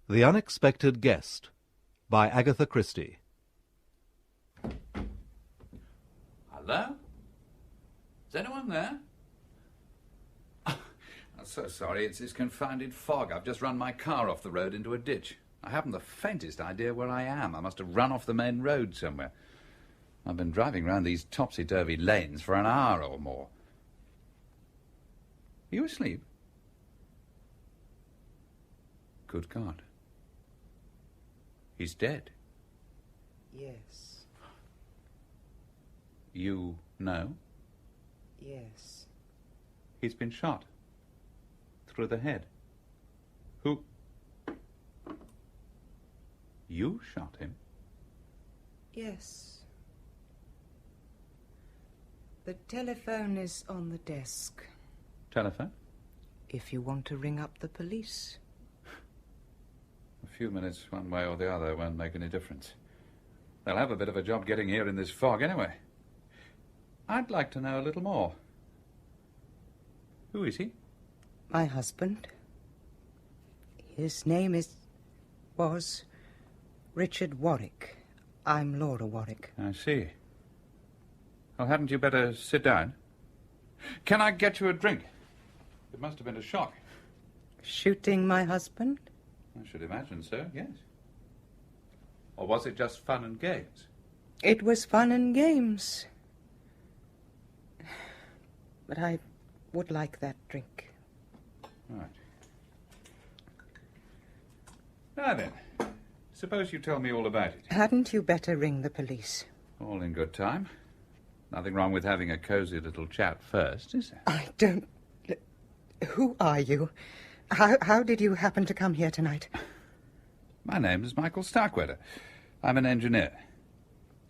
The Unexpected Guest by Agatha Christie. Hello? Is anyone there? I'm so sorry, it's this confounded fog. I've just run my car off the road into a ditch. I haven't the faintest idea where I am. I must have run off the main road somewhere. I've been driving round these topsy-turvy lanes for an hour or more. Are you asleep? Good God. He's dead. Yes. You know? Yes. He's been shot. Through the head. Who? You shot him? Yes. The telephone is on the desk. Telephone? If you want to ring up the police. A few minutes one way or the other won't make any difference. They'll have a bit of a job getting here in this fog anyway. I'd like to know a little more. Who is he? My husband. His name was Richard Warwick. I'm Laura Warwick. I see. Well, hadn't you better sit down? Can I get you a drink? It must have been a shock. Shooting my husband? I should imagine so, yes. Or was it just fun and games? It was fun and games. But I would like that drink. Right. Now then, suppose you tell me all about it. Hadn't you better ring the police? All in good time. Nothing wrong with having a cosy little chat first, is there? I don't... Who are you? How did you happen to come here tonight? My name is Michael Starkweather. I'm an engineer.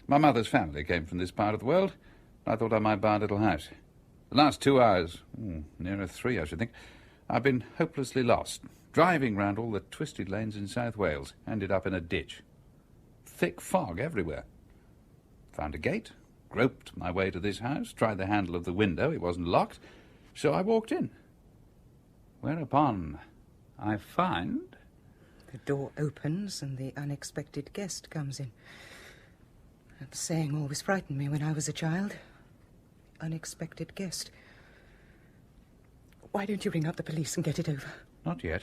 My mother's family came from this part of the world. I thought I might buy a little house. The last 2 hours, nearer 3, I should think, I've been hopelessly lost, driving round all the twisted lanes in South Wales, ended up in a ditch. Thick fog everywhere. Found a gate, groped my way to this house, tried the handle of the window, it wasn't locked, so I walked in. Whereupon I find... The door opens and the unexpected guest comes in. That saying always frightened me when I was a child. Unexpected guest. Why don't you ring up the police and get it over? Not yet.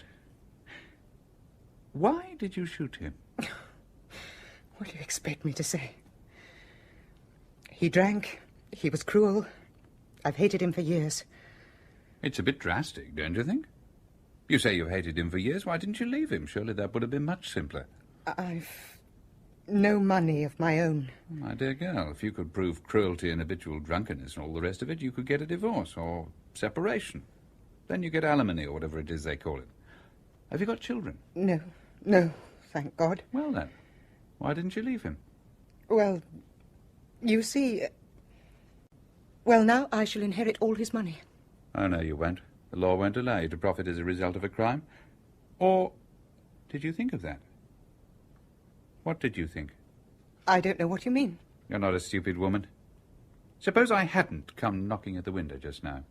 Why did you shoot him? What do you expect me to say? He drank. He was cruel. I've hated him for years. It's a bit drastic, don't you think? You say you've hated him for years. Why didn't you leave him? Surely that would have been much simpler. I've no money of my own. My dear girl, if you could prove cruelty and habitual drunkenness and all the rest of it, you could get a divorce or separation. Then you get alimony or whatever it is they call it. Have you got children? No, thank God. Well then, why didn't you leave him? Well, you see... Well, now I shall inherit all his money. Oh, no, you won't. The law won't allow you to profit as a result of a crime. Or did you think of that? What did you think? I don't know what you mean. You're not a stupid woman. Suppose I hadn't come knocking at the window just now.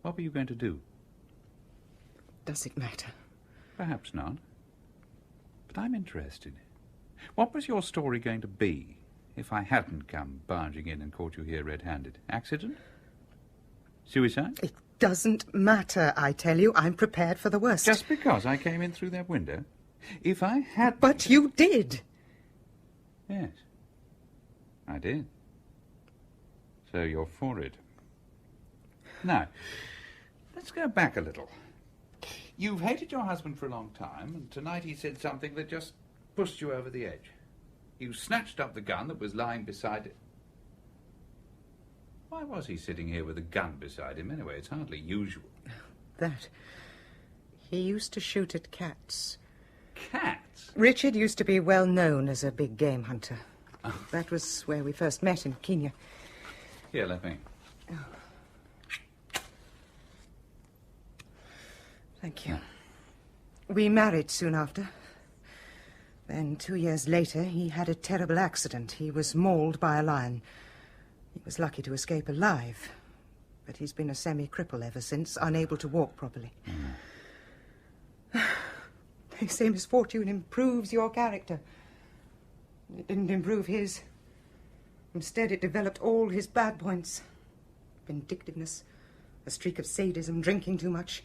What were you going to do? Does it matter? Perhaps not. But I'm interested. What was your story going to be if I hadn't come barging in and caught you here red-handed? Accident? Suicide? It doesn't matter, I tell you. I'm prepared for the worst. Just because I came in through that window? If I had... But you did. Yes, I did. So you're for it. Now, let's go back a little. You've hated your husband for a long time, and tonight he said something that just pushed you over the edge. You snatched up the gun that was lying beside it. Why was he sitting here with a gun beside him anyway? It's hardly usual. That. He used to shoot at cats. Cats? Richard used to be well known as a big game hunter. Oh. That was where we first met in Kenya. Here, let me. Oh. Thank you. We married soon after. Then 2 years later, he had a terrible accident. He was mauled by a lion. He was lucky to escape alive, but he's been a semi-cripple ever since, unable to walk properly. They say misfortune improves your character. It didn't improve his. Instead, it developed all his bad points. Vindictiveness, a streak of sadism, drinking too much.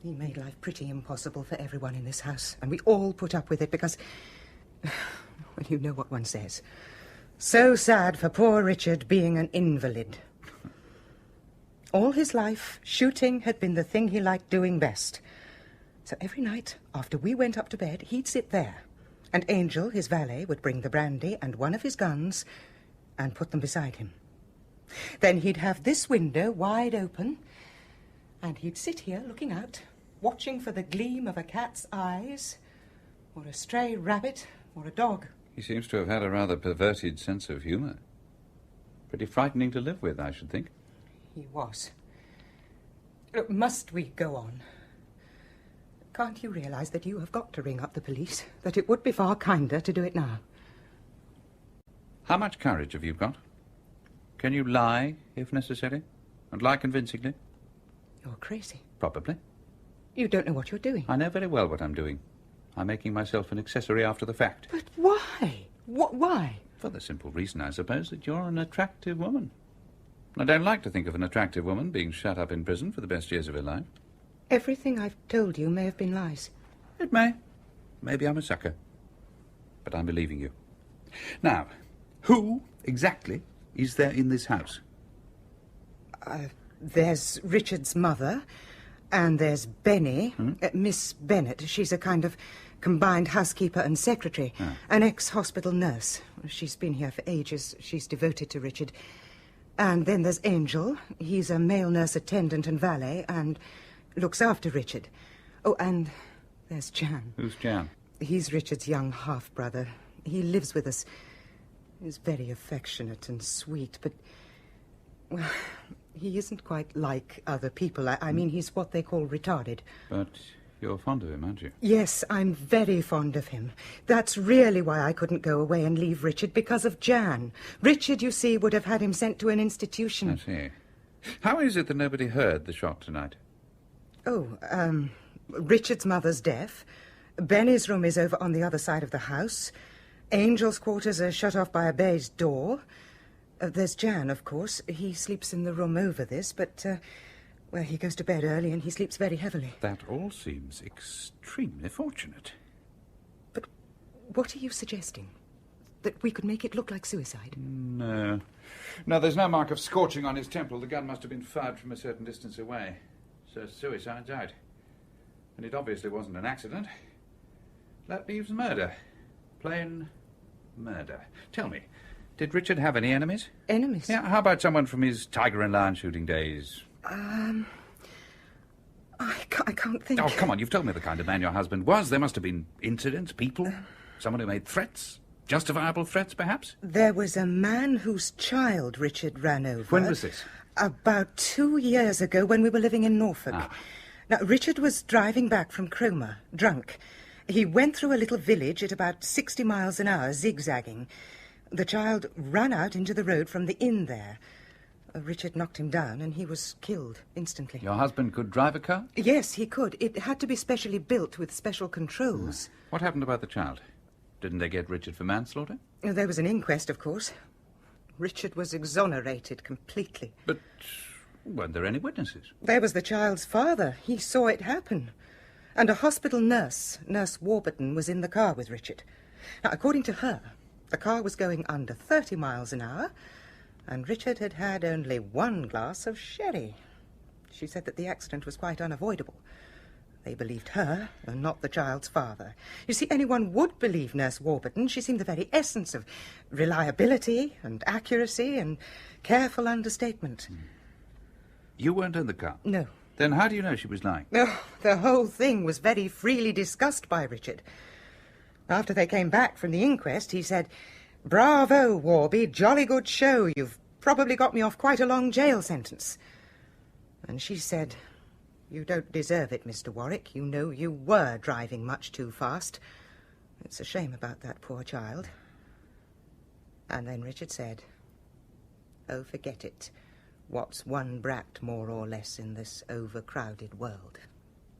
He made life pretty impossible for everyone in this house, and we all put up with it because... well, you know what one says. So sad for poor Richard being an invalid. All his life, shooting had been the thing he liked doing best. So every night, after we went up to bed, he'd sit there, and Angel, his valet, would bring the brandy and one of his guns and put them beside him. Then he'd have this window wide open, and he'd sit here looking out, watching for the gleam of a cat's eyes, or a stray rabbit, or a dog. He seems to have had a rather perverted sense of humour. Pretty frightening to live with, I should think. He was. Look, must we go on? Can't you realise that you have got to ring up the police? That it would be far kinder to do it now? How much courage have you got? Can you lie, if necessary? And lie convincingly? You're crazy. Probably. You don't know what you're doing. I know very well what I'm doing. I'm making myself an accessory after the fact. But why? Why? For the simple reason, I suppose, that you're an attractive woman. I don't like to think of an attractive woman being shut up in prison for the best years of her life. Everything I've told you may have been lies. It may. Maybe I'm a sucker. But I'm believing you. Now, who exactly is there in this house? There's Richard's mother, and there's Benny, Miss Bennett. She's a kind of combined housekeeper and secretary, an ex-hospital nurse. She's been here for ages. She's devoted to Richard. And then there's Angel. He's a male nurse attendant and valet, and looks after Richard. Oh, and there's Jan. Who's Jan? He's Richard's young half-brother. He lives with us. He's very affectionate and sweet, but... well, he isn't quite like other people. I mean, he's what they call retarded. But you're fond of him, aren't you? Yes, I'm very fond of him. That's really why I couldn't go away and leave Richard, because of Jan. Richard, you see, would have had him sent to an institution. I see. How is it that nobody heard the shot tonight? Oh, Richard's mother's deaf. Benny's room is over on the other side of the house. Angel's quarters are shut off by a baize door. There's Jan, of course. He sleeps in the room over this, but, well, he goes to bed early and he sleeps very heavily. That all seems extremely fortunate. But what are you suggesting? That we could make it look like suicide? No. No, there's no mark of scorching on his temple. The gun must have been fired from a certain distance away. So suicide's out. And it obviously wasn't an accident. That leaves murder. Plain murder. Tell me, did Richard have any enemies? Enemies? Yeah, how about someone from his tiger and lion shooting days? I can't think. Oh, come on, you've told me the kind of man your husband was. There must have been incidents, people, someone who made threats. Justifiable threats, perhaps? There was a man whose child Richard ran over. When was this? About 2 years ago, when we were living in Norfolk. Now, Richard was driving back from Cromer, drunk. He went through a little village at about 60 miles an hour, zigzagging. The child ran out into the road from the inn there. Richard knocked him down, and he was killed instantly. Your husband could drive a car? Yes, he could. It had to be specially built with special controls. What happened about the child? Didn't they get Richard for manslaughter? There was an inquest, of course. Richard was exonerated completely. But weren't there any witnesses? There was the child's father. He saw it happen. And a hospital nurse, Nurse Warburton, was in the car with Richard. Now, according to her, the car was going under 30 miles an hour, and Richard had had only 1 glass of sherry. She said that the accident was quite unavoidable. They believed her, and not the child's father. You see, anyone would believe Nurse Warburton. She seemed the very essence of reliability and accuracy and careful understatement. You weren't in the car? No. Then how do you know she was lying? Oh, the whole thing was very freely discussed by Richard. After they came back from the inquest, he said, "Bravo, Warby, jolly good show. You've probably got me off quite a long jail sentence." And she said, "You don't deserve it, Mr. Warwick. You know you were driving much too fast. It's a shame about that poor child." And then Richard said, "Oh, forget it. What's one brat more or less in this overcrowded world?"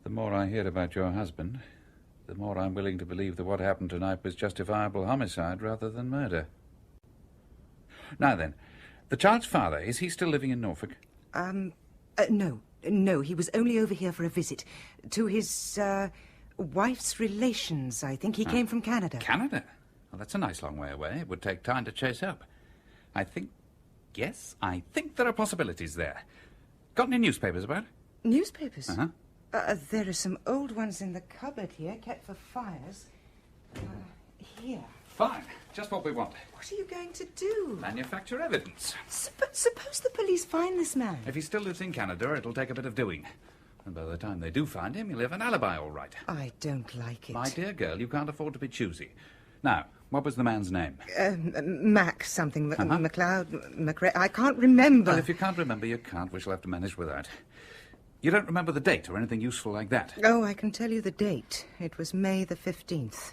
The more I hear about your husband, the more I'm willing to believe that what happened tonight was justifiable homicide rather than murder. Now then, the child's father, is he still living in Norfolk? No, he was only over here for a visit. To his, wife's relations, I think. He came from Canada. Canada? Well, that's a nice long way away. It would take time to chase up. I think there are possibilities there. Got any newspapers about? Newspapers? Uh-huh. There are some old ones in the cupboard here, kept for fires. Here. Fine. Just what we want. What are you going to do? Manufacture evidence. Suppose the police find this man. If he still lives in Canada, it'll take a bit of doing. And by the time they do find him, he'll have an alibi all right. I don't like it. My dear girl, you can't afford to be choosy. Now, what was the man's name? Mac something. MacLeod, McRae. I can't remember. Well, if you can't remember, you can't. We shall have to manage without. You don't remember the date or anything useful like that? Oh, I can tell you the date. It was May the 15th.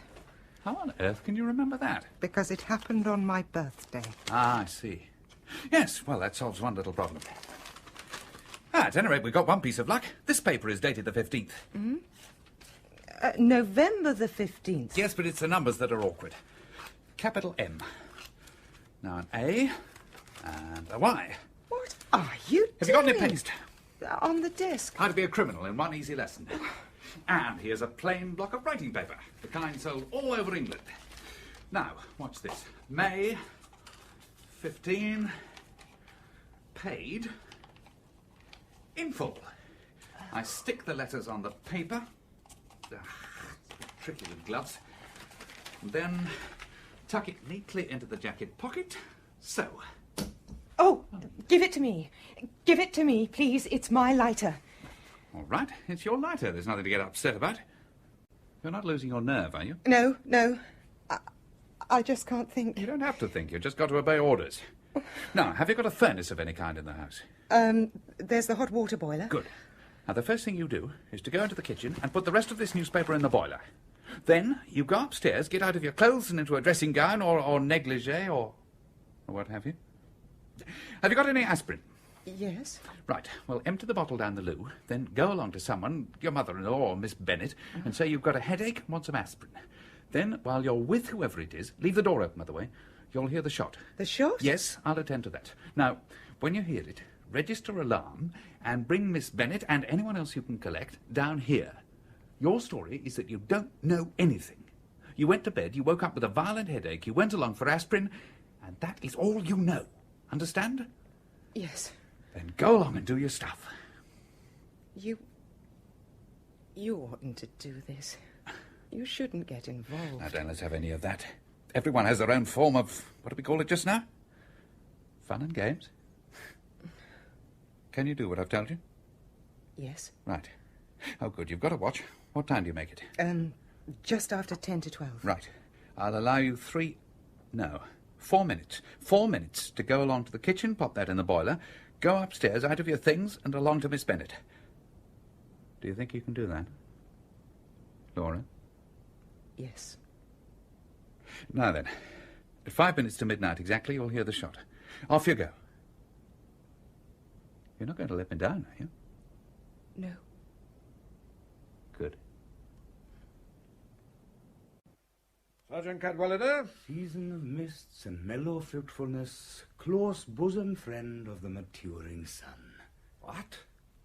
How on earth can you remember that? Because it happened on my birthday. Ah, I see. Yes, well, that solves one little problem. At any rate, we've got one piece of luck. This paper is dated the 15th. Mm-hmm. November the 15th. Yes, but it's the numbers that are awkward. Capital M. Now an A and a Y. What are you doing? Have you got any paste? On the desk. How to be a criminal in one easy lesson. And here's a plain block of writing paper, the kind sold all over England. Now, watch this. May 15, paid, in full. I stick the letters on the paper. Tricky with gloves. And then tuck it neatly into the jacket pocket. So. Oh, give it to me. Give it to me, please. It's my lighter. All right, it's your lighter. There's nothing to get upset about. You're not losing your nerve, are you? No. I just can't think. You don't have to think. You've just got to obey orders. Now, have you got a furnace of any kind in the house? There's the hot water boiler. Good. Now, the first thing you do is to go into the kitchen and put the rest of this newspaper in the boiler. Then you go upstairs, get out of your clothes and into a dressing gown or negligee or what have you. Have you got any aspirin? Yes. Right. Well, empty the bottle down the loo, then go along to someone, your mother-in-law or Miss Bennett, and say you've got a headache and want some aspirin. Then, while you're with whoever it is, leave the door open, by the way. You'll hear the shot. The shot? Yes, I'll attend to that. Now, when you hear it, register alarm and bring Miss Bennett and anyone else you can collect down here. Your story is that you don't know anything. You went to bed, you woke up with a violent headache, you went along for aspirin, and that is all you know. Understand? Yes. Then go along and do your stuff. You oughtn't to do this. You shouldn't get involved. Now, don't let's have any of that. Everyone has their own form of, what do we call it just now? Fun and games. Can you do what I've told you? Yes. Right. Oh, good. You've got a watch. What time do you make it? Just after 10 to 12. Right. I'll allow you 4 minutes. 4 minutes to go along to the kitchen, pop that in the boiler, go upstairs, out of your things, and along to Miss Bennett. Do you think you can do that? Laura? Yes. Now then, at 5 minutes to midnight exactly, you'll hear the shot. Off you go. You're not going to let me down, are you? No. Good. Sergeant Cadwallader? Season of mists and mellow fruitfulness, close bosom friend of the maturing sun. What?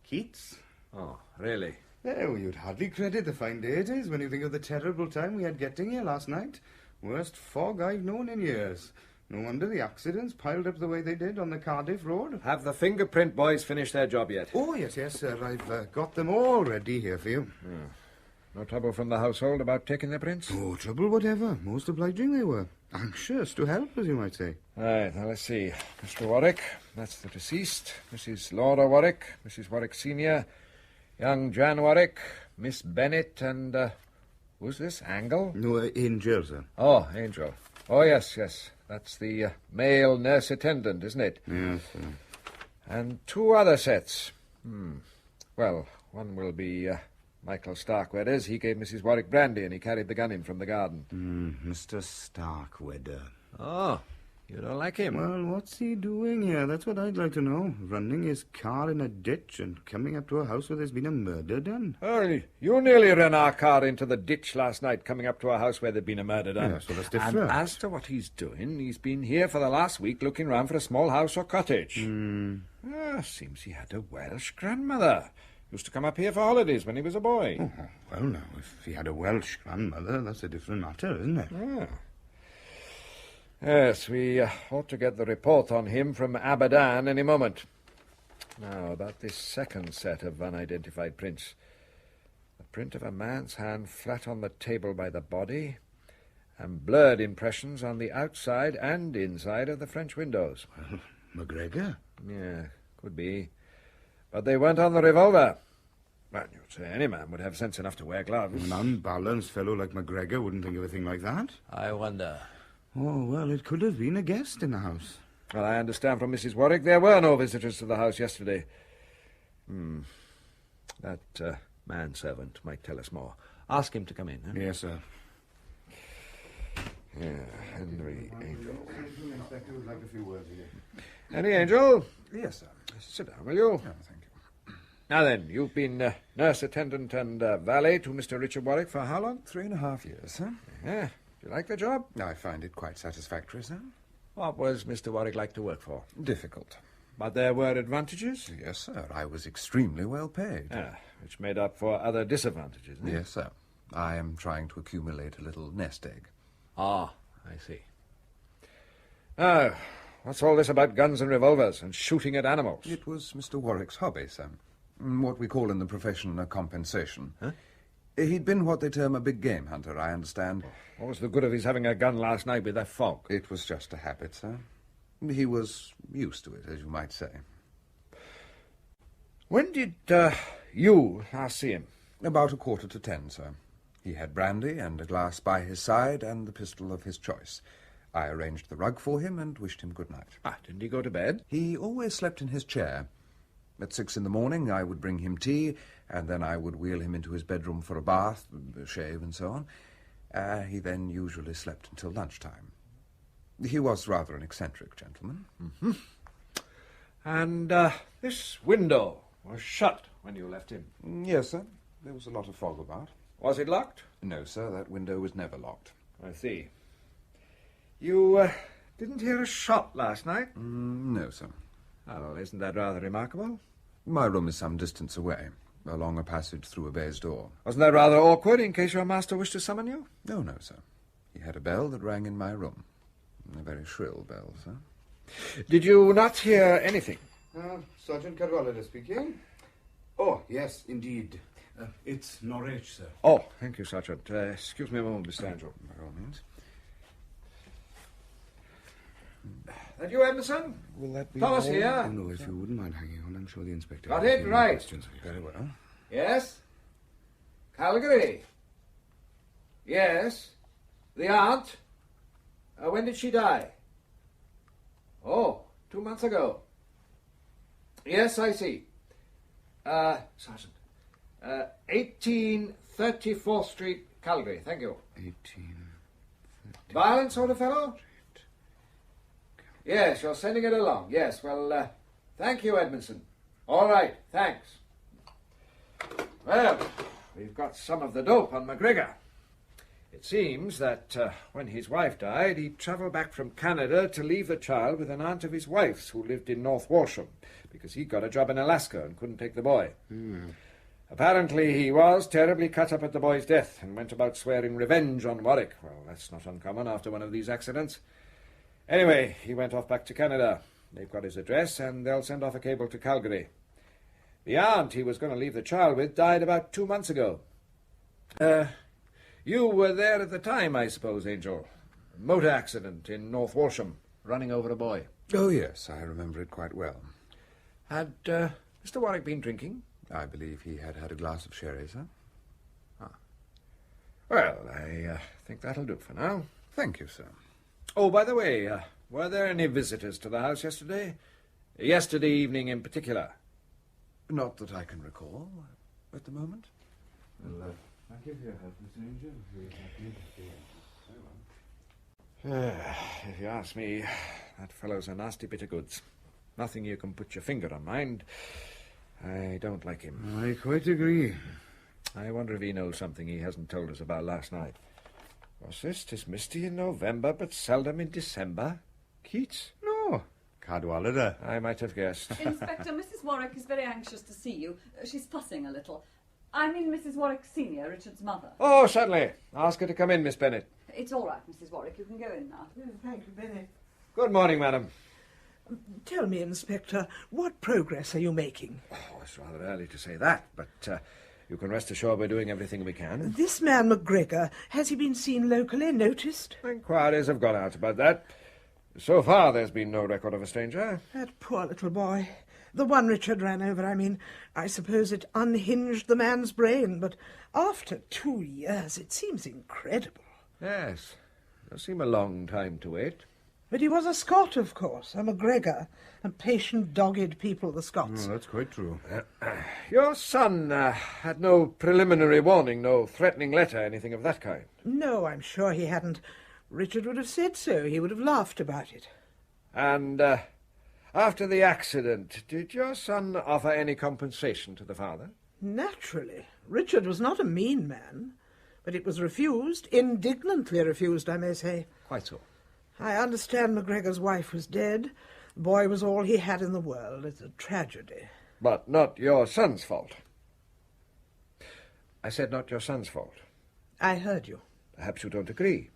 Keats? Oh, really? Oh, you'd hardly credit the fine day it is when you think of the terrible time we had getting here last night. Worst fog I've known in years. No wonder the accidents piled up the way they did on the Cardiff road. Have the fingerprint boys finished their job yet? Oh, yes, sir. I've got them all ready here for you. No trouble from the household about taking their prints? No trouble whatever. Most obliging they were. Anxious to help, as you might say. Right, now let's see. Mr. Warwick, that's the deceased. Mrs. Laura Warwick, Mrs. Warwick Sr., young Jan Warwick, Miss Bennett, and, who's this, Angle? No, Angel, sir. Oh, Angel. Oh, yes. That's the male nurse attendant, isn't it? Yes, sir. And 2 other sets. Well, one will be Michael Starkweather's. He gave Mrs. Warwick brandy and he carried the gun in from the garden. Mr. Starkweather. Oh, You don't like him? Well, what's he doing here? That's what I'd like to know. Running his car in a ditch and coming up to a house where there's been a murder done. Oh, you nearly ran our car into the ditch last night coming up to a house where there'd been a murder done. Yes, well, that's different. And as to what he's doing, he's been here for the last week looking round for a small house or cottage. Seems he had a Welsh grandmother. Used to come up here for holidays when he was a boy. Oh, well, now, if he had a Welsh grandmother, that's a different matter, isn't it? Ah. Yes, we ought to get the report on him from Abadan any moment. Now, about this second set of unidentified prints. The print of a man's hand flat on the table by the body, and blurred impressions on the outside and inside of the French windows. Well, McGregor? Yeah, could be. But they weren't on the revolver. Well, you'd say any man would have sense enough to wear gloves. An unbalanced fellow like McGregor wouldn't think of a thing like that. I wonder. Oh, well, it could have been a guest in the house. Well, I understand from Mrs. Warwick there were no visitors to the house yesterday. That manservant might tell us more. Ask him to come in. Huh? Yes, sir. Yeah, Henry Angel. Inspector would like a few words with you. Henry Angel, Yes, sir. sit down, will you? Oh, thank you. Now then, you've been nurse attendant and valet to Mr. Richard Warwick for how long? 3.5 years, sir. Yeah. Do you like the job? I find it quite satisfactory, sir. What was Mr. Warwick like to work for? Difficult. But there were advantages? Yes, sir. I was extremely well paid. Which made up for other disadvantages, eh? Yes, sir. I am trying to accumulate a little nest egg. Ah, I see. Now, what's all this about guns and revolvers and shooting at animals? It was Mr. Warwick's hobby, sir. What we call in the profession a compensation. Huh? He'd been what they term a big game hunter, I understand. What was the good of his having a gun last night with that fog? It was just a habit, sir. He was used to it, as you might say. When did you last see him? About 9:45, sir. He had brandy and a glass by his side and the pistol of his choice. I arranged the rug for him and wished him good night. Didn't he go to bed? He always slept in his chair. At 6 a.m, I would bring him tea, and then I would wheel him into his bedroom for a bath, a shave, and so on. He then usually slept until lunchtime. He was rather an eccentric gentleman. Mm-hmm. And this window was shut when you left him? Yes, sir. There was a lot of fog about. Was it locked? No, sir. That window was never locked. I see. You didn't hear a shot last night? No, sir. Well, isn't that rather remarkable? My room is some distance away, along a passage through a baize door. Wasn't that rather awkward in case your master wished to summon you? Oh, no, sir. He had a bell that rang in my room. A very shrill bell, sir. Did you not hear anything? Sergeant Cadwallader speaking. Oh, yes, indeed. It's Norwich, sir. Oh, thank you, Sergeant. Excuse me a moment, Mr. Angel. By all means. That you, Emerson? Will that be Thomas all? here. Oh, no, if you wouldn't mind hanging on, I'm sure the inspector... Got has a it few more right. questions for you. Very well. Yes? Calgary? Yes? The aunt? When did she die? Oh, 2 months ago. Yes, I see. Sergeant. 1834th Street, Calgary. Thank you. 1830... Violent sort of fellow? Yes, you're sending it along. Yes, well, thank you, Edmondson. All right, thanks. Well, we've got some of the dope on McGregor. It seems that when his wife died, he travelled back from Canada to leave the child with an aunt of his wife's who lived in North Warsham, because he got a job in Alaska and couldn't take the boy. Apparently he was terribly cut up at the boy's death and went about swearing revenge on Warwick. Well, that's not uncommon after one of these accidents. Anyway, he went off back to Canada. They've got his address, and they'll send off a cable to Calgary. The aunt he was going to leave the child with died about 2 months ago. You were there at the time, I suppose, Angel. Motor accident in North Warsham, running over a boy. Oh, yes, I remember it quite well. Had Mr. Warwick been drinking? I believe he had had a glass of sherry, sir. Well, I think that'll do for now. Thank you, sir. Oh, by the way, were there any visitors to the house yesterday? Yesterday evening in particular? Not that I can recall at the moment. Well, thank you for your help, Mr. Angel. If you ask me, that fellow's a nasty bit of goods. Nothing you can put your finger on, mind. I don't like him. I quite agree. I wonder if he knows something he hasn't told us about last night. What's this? 'Tis misty in November, but seldom in December. Keats? No, Cadwallader. I might have guessed. Inspector, Mrs. Warwick is very anxious to see you. She's fussing a little. I mean Mrs. Warwick Senior, Richard's mother. Oh, certainly. Ask her to come in, Miss Bennet. It's all right, Mrs. Warwick. You can go in now. Thank you, Benny. Good morning, madam. Tell me, Inspector, what progress are you making? Oh, it's rather early to say that, but you can rest assured we're doing everything we can. This man McGregor, has he been seen locally, noticed? Inquiries have gone out about that. So far, there's been no record of a stranger. That poor little boy. The one Richard ran over, I mean. I suppose it unhinged the man's brain, but after 2 years, it seems incredible. Yes, it does seem a long time to wait. But he was a Scot, of course, a McGregor, a patient, dogged people, the Scots. Oh, that's quite true. Your son had no preliminary warning, no threatening letter, anything of that kind? No, I'm sure he hadn't. Richard would have said so. He would have laughed about it. And after the accident, did your son offer any compensation to the father? Naturally. Richard was not a mean man, but it was refused, indignantly refused, I may say. Quite so. I understand McGregor's wife was dead. The boy was all he had in the world. It's a tragedy. But not your son's fault. I said not your son's fault. I heard you. Perhaps you don't agree.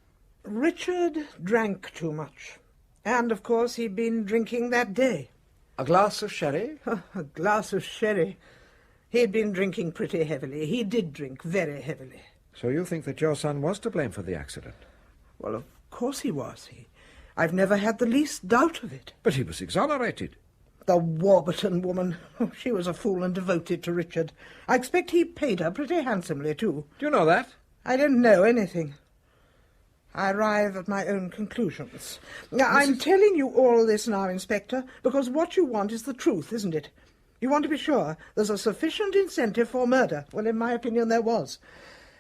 Richard drank too much. And, of course, he'd been drinking that day. A glass of sherry? A glass of sherry. He'd been drinking pretty heavily. He did drink very heavily. So you think that your son was to blame for the accident? Well, of course he was. I've never had the least doubt of it. But he was exonerated. The Warburton woman. Oh, she was a fool and devoted to Richard. I expect he paid her pretty handsomely, too. Do you know that? I don't know anything. I arrive at my own conclusions. Now, I'm telling you all this now, Inspector, because what you want is the truth, isn't it? You want to be sure there's a sufficient incentive for murder. Well, in my opinion, there was.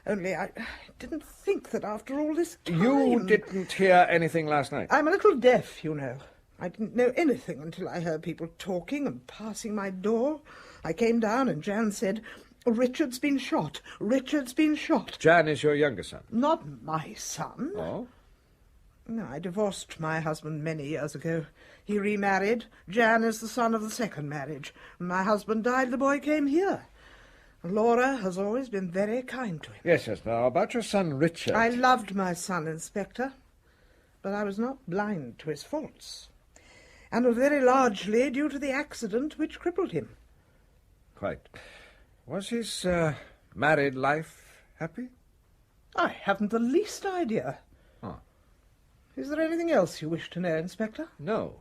Only I didn't think that after all this time... You didn't hear anything last night? I'm a little deaf, you know. I didn't know anything until I heard people talking and passing my door. I came down and Jan said, "Richard's been shot. Richard's been shot." Jan is your younger son? Not my son. Oh? No, I divorced my husband many years ago. He remarried. Jan is the son of the second marriage. My husband died, the boy came here. Laura has always been very kind to him. Yes. Now, about your son, Richard... I loved my son, Inspector, but I was not blind to his faults, and was very largely due to the accident which crippled him. Quite. Was his married life happy? I haven't the least idea. Oh. Is there anything else you wish to know, Inspector? No,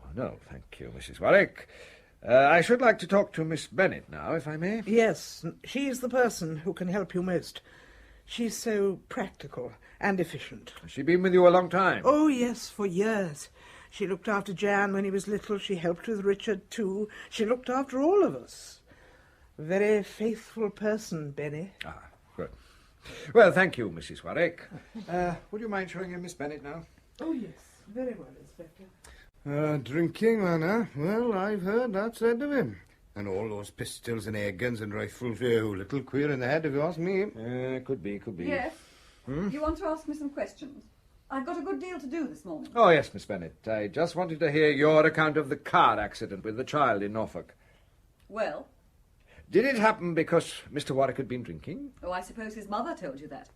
thank you, Mrs. Warwick. I should like to talk to Miss Bennet now, if I may. Yes, she's the person who can help you most. She's so practical and efficient. Has she been with you a long time? Oh, yes, for years. She looked after Jan when he was little. She helped with Richard, too. She looked after all of us. A very faithful person, Benny. Ah, good. Well, thank you, Mrs. Warwick. Would you mind showing in Miss Bennet now? Oh, yes, very well, Inspector. Drinking, man, huh? Well, I've heard that said of him. And all those pistols and air guns and rifles, oh, little queer in the head, if you ask me. Could be. Yes? You want to ask me some questions? I've got a good deal to do this morning. Oh, yes, Miss Bennet. I just wanted to hear your account of the car accident with the child in Norfolk. Well? Did it happen because Mr. Warwick had been drinking? Oh, I suppose his mother told you that.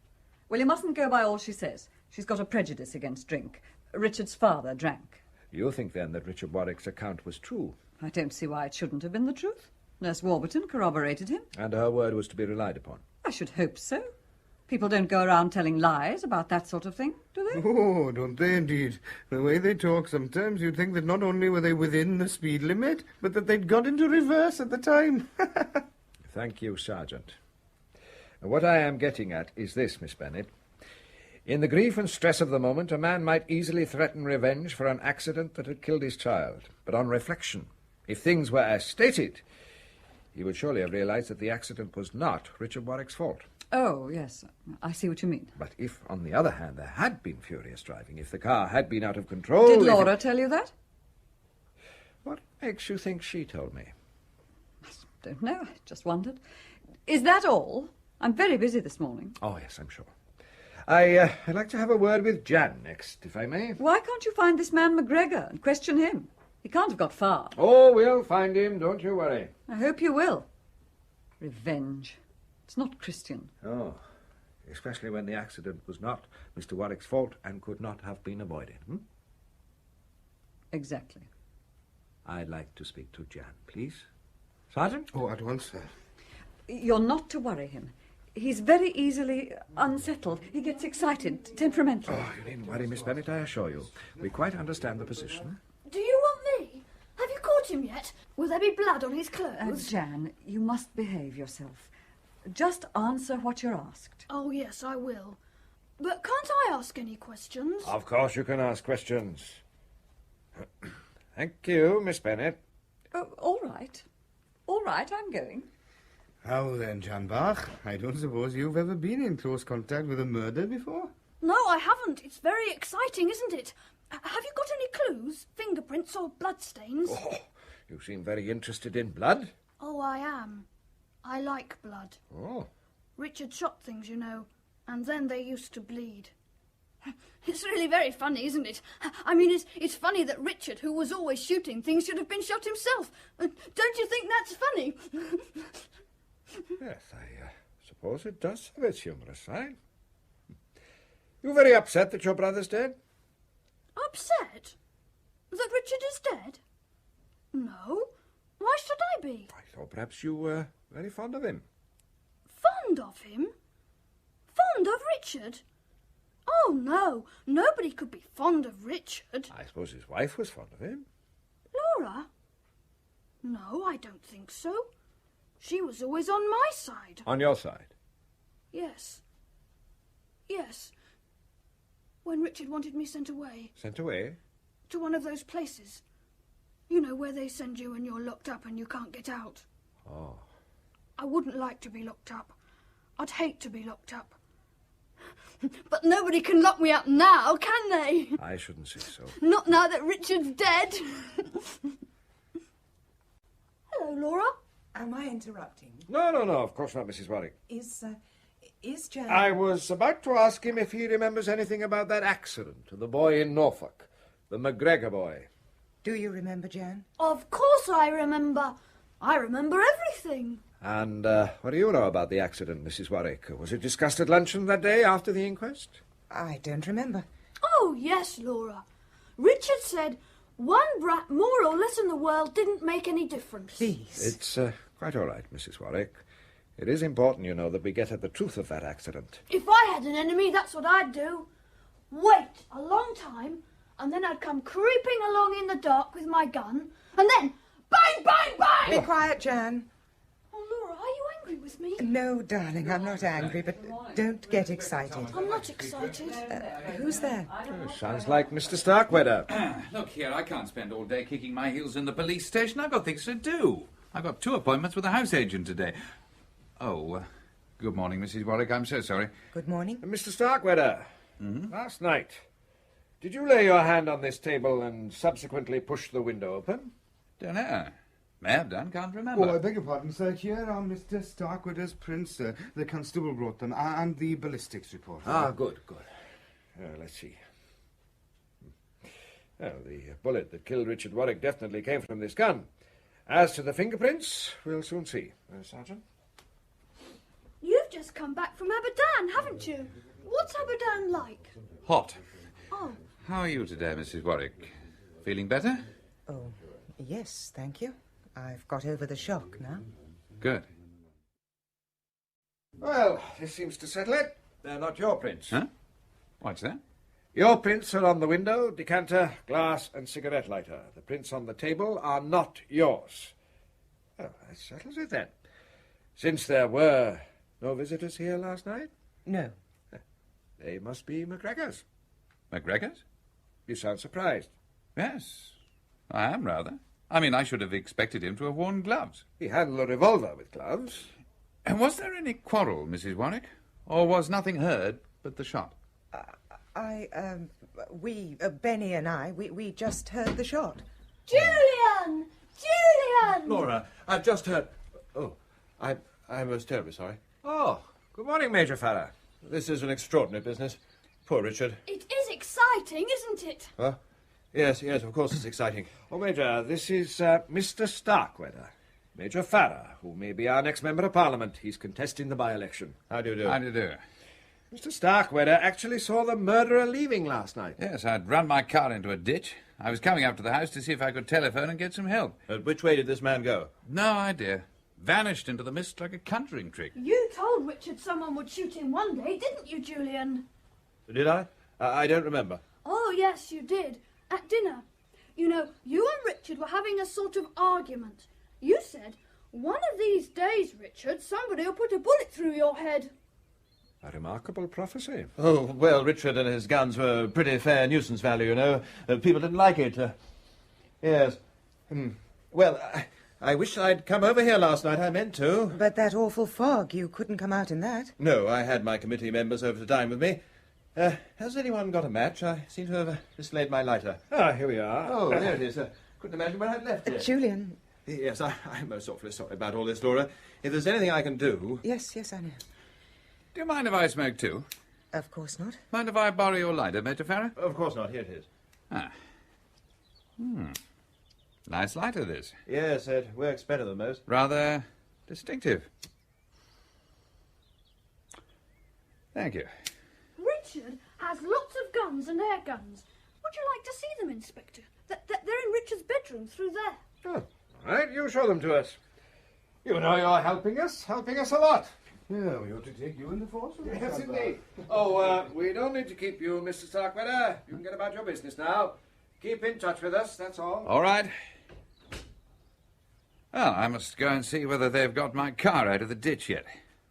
Well, you mustn't go by all she says. She's got a prejudice against drink. Richard's father drank. You think, then, that Richard Warwick's account was true? I don't see why it shouldn't have been the truth. Nurse Warburton corroborated him. And her word was to be relied upon? I should hope so. People don't go around telling lies about that sort of thing, do they? Oh, don't they indeed? The way they talk sometimes, you'd think that not only were they within the speed limit, but that they'd got into reverse at the time. Thank you, Sergeant. What I am getting at is this, Miss Bennet. In the grief and stress of the moment, a man might easily threaten revenge for an accident that had killed his child. But on reflection, if things were as stated, he would surely have realized that the accident was not Richard Warwick's fault. Oh, yes, I see what you mean. But if, on the other hand, there had been furious driving, if the car had been out of control... Did Laura tell you that? What makes you think she told me? I don't know, I just wondered. Is that all? I'm very busy this morning. Oh, yes, I'm sure. I'd like to have a word with Jan next, if I may. Why can't you find this man McGregor and question him? He can't have got far. Oh, we'll find him, don't you worry. I hope you will. Revenge. It's not Christian. Oh, especially when the accident was not Mr. Warwick's fault and could not have been avoided. Exactly. I'd like to speak to Jan, please. Sergeant? Oh, at once, sir. You're not to worry him. He's very easily unsettled. He gets excited, temperamental. Oh, you needn't worry, Miss Bennet, I assure you. We quite understand the position. Do you want me? Have you caught him yet? Will there be blood on his clothes? Jan, you must behave yourself. Just answer what you're asked. Oh, yes, I will. But can't I ask any questions? Of course you can ask questions. Thank you, Miss Bennet. Oh, all right. All right, I'm going. How then, Jan Bach? I don't suppose you've ever been in close contact with a murder before? No, I haven't. It's very exciting, isn't it? Have you got any clues? Fingerprints or bloodstains? Oh, you seem very interested in blood. Oh, I am. I like blood. Oh. Richard shot things, you know, and then they used to bleed. It's really very funny, isn't it? I mean, it's funny that Richard, who was always shooting things, should have been shot himself. Don't you think that's funny? Yes, I suppose it does have its humorous side. You very upset that your brother's dead? Upset? That Richard is dead? No. Why should I be? I thought perhaps you were very fond of him. Fond of him? Fond of Richard? Oh, no. Nobody could be fond of Richard. I suppose his wife was fond of him. Laura? No, I don't think so. She was always on my side. On your side? Yes. Yes. When Richard wanted me sent away. Sent away? To one of those places. You know, where they send you and you're locked up and you can't get out. Oh. I wouldn't like to be locked up. I'd hate to be locked up. But nobody can lock me up now, can they? I shouldn't say so. Not now that Richard's dead. Hello, Laura. Am I interrupting? No, of course not, Mrs. Warwick. Is Jan... I was about to ask him if he remembers anything about that accident to the boy in Norfolk, the McGregor boy. Do you remember, Jan? Of course I remember. I remember everything. And what do you know about the accident, Mrs. Warwick? Was it discussed at luncheon that day after the inquest? I don't remember. Oh, yes, Laura. Richard said one brat more or less in the world didn't make any difference. Please. It's quite all right, Mrs. Warwick. It is important, you know, that we get at the truth of that accident. If I had an enemy, that's what I'd do. Wait a long time, and then I'd come creeping along in the dark with my gun, and then bang, bang, bang! Be quiet, Jan. Oh, Laura, are you angry with me? No, darling, I'm not angry, but don't get excited. I'm not excited. Who's there? Sounds like Mr. Starkweather. Look here, I can't spend all day kicking my heels in the police station. I've got things to do. I've got 2 appointments with a house agent today. Oh, good morning, Mrs. Warwick. I'm so sorry. Good morning. Mr. Starkweather, last night, did you lay your hand on this table and subsequently push the window open? Don't know. May have done, can't remember. Oh, I beg your pardon, sir. Here are Mr. Starkweather's prints, sir. The constable brought them, and the ballistics report. Ah, good. Let's see. Well, the bullet that killed Richard Warwick definitely came from this gun. As to the fingerprints, we'll soon see. Sergeant? You've just come back from Aberdan, haven't you? What's Aberdan like? Hot. Oh. How are you today, Mrs. Warwick? Feeling better? Oh, yes, thank you. I've got over the shock now. Good. Well, this seems to settle it. They're not your prints. Huh? What's that? Your prints are on the window, decanter, glass, and cigarette lighter. The prints on the table are not yours. Well, that settles it then. Since there were no visitors here last night, No. they must be McGregor's. McGregor's? You sound surprised. Yes, I am rather. I mean, I should have expected him to have worn gloves. He handled a revolver with gloves. And was there any quarrel, Mrs. Warwick? Or was nothing heard but the shot? Benny and I, we just heard the shot. Julian! Julian! Laura, I've just heard... Oh, I'm most terribly sorry. Oh, good morning, Major Farrer. This is an extraordinary business. Poor Richard. It is exciting, isn't it? Huh? Yes, of course it's exciting. Oh, Major, this is Mr. Starkweather. Major Farrer, who may be our next Member of Parliament. He's contesting the by-election. How do you do? How do you do? Mr. Starkweather actually saw the murderer leaving last night. Yes, I'd run my car into a ditch. I was coming up to the house to see if I could telephone and get some help. Which way did this man go? No idea. Vanished into the mist like a conjuring trick. You told Richard someone would shoot him one day, didn't you, Julian? Did I? I don't remember. Oh, yes, you did. At dinner. You know, you and Richard were having a sort of argument. You said, "One of these days, Richard, somebody will put a bullet through your head." A remarkable prophecy. Oh, well, Richard and his guns were pretty fair nuisance value, you know. People didn't like it. Yes. Well, I wish I'd come over here last night. I meant to. But that awful fog, you couldn't come out in that. No, I had my committee members over to dine with me. Has anyone got a match? I seem to have mislaid my lighter. Ah, here we are. Oh, there it is. Couldn't imagine where I'd left it. Julian. Yes, I'm most awfully sorry about all this, Laura. If there's anything I can do... Yes, I know. Do you mind if I smoke too? Of course not. Mind if I borrow your lighter, Major Farrer? Of course not. Here it is. Ah. Nice lighter, this. Yes, it works better than most. Rather distinctive. Thank you. Richard has lots of guns and air guns. Would you like to see them, Inspector? They're in Richard's bedroom through there. Oh, all right, you show them to us. You know you're helping us a lot. Yeah, we ought to take you in the force. Yes, indeed. Oh, we don't need to keep you, Mr. Starkweather. You can get about your business now. Keep in touch with us, that's all. All right. Well, I must go and see whether they've got my car out of the ditch yet.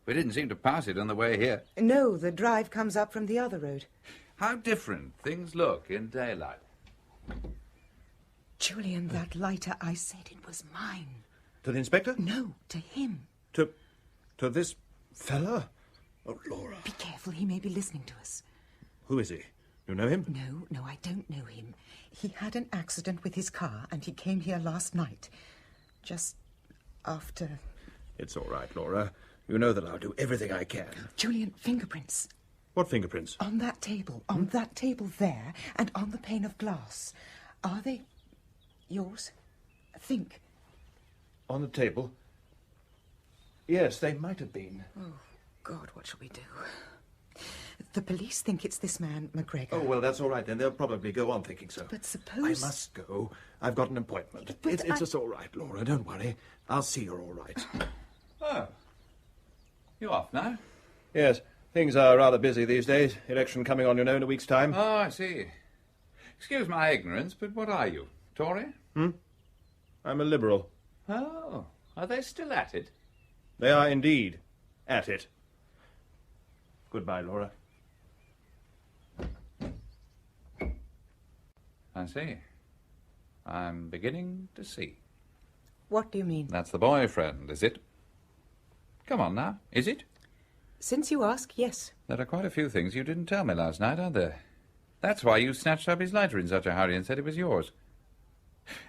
We didn't seem to pass it on the way here. No, the drive comes up from the other road. How different things look in daylight. Julian, that lighter, I said it was mine. To the inspector? No, to him. To this fella? Oh, Laura. Be careful, he may be listening to us. Who is he? You know him? No, I don't know him. He had an accident with his car and he came here last night. Just after... It's all right, Laura. You know that I'll do everything I can. Julian, fingerprints. What fingerprints? On that table there, and on the pane of glass. Are they yours? Think. On the table? Yes, they might have been. Oh, God, what shall we do? The police think it's this man, McGregor. Oh, well, that's all right then. They'll probably go on thinking so. But suppose... I must go. I've got an appointment. But It's just all right, Laura. Don't worry. I'll see you're all right. Oh. You off now? Yes. Things are rather busy these days. Election coming on, you know, in a week's time. Oh, I see. Excuse my ignorance, but what are you? Tory? I'm a Liberal. Oh, are they still at it? They are indeed at it. Goodbye, Laura. I see. I'm beginning to see. What do you mean? That's the boyfriend, is it? Come on now, is it? Since you ask, yes. There are quite a few things you didn't tell me last night, aren't there? That's why you snatched up his lighter in such a hurry and said it was yours.